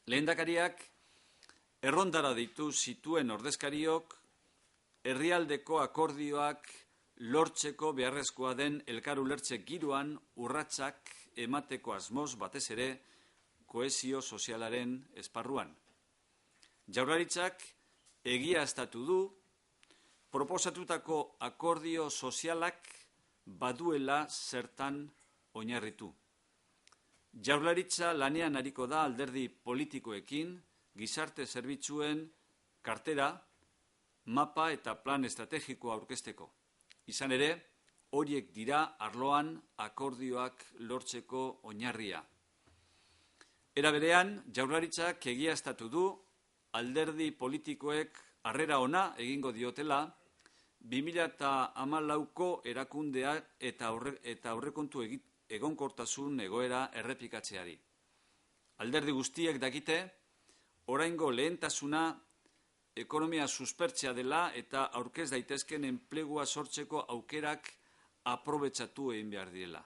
Lehendakariak errondara deitu zituen ordezkariok herrialdeko akordioak lortzeko beharrezkoa den elkar ulertze giroan urratsak emateko asmoz batez ere kohesio sozialaren esparruan. Jaurlaritzak egiaztatu du proposatutako akordio sozialak baduela zertan oinarritu. Jaurlaritza lanean ariko da alderdi politikoekin gizarte zerbitzuen kartera, mapa eta plan estrategikoa aurkezteko. Izan ere, horiek dira arloan akordioak lortzeko oinarria. Era berean, Jaurlaritzak egiaztatu du alderdi politikoek harrera ona egingo diotela 2014ko erakundea eta aurrekontu egonkortasun egoera errepikatzeari. Alderdi guztiek dakite, oraingo lehentasuna ekonomia suspertzea dela eta aurkez daitezken enplegua sortzeko aukerak aprobetxatu egin behar direla.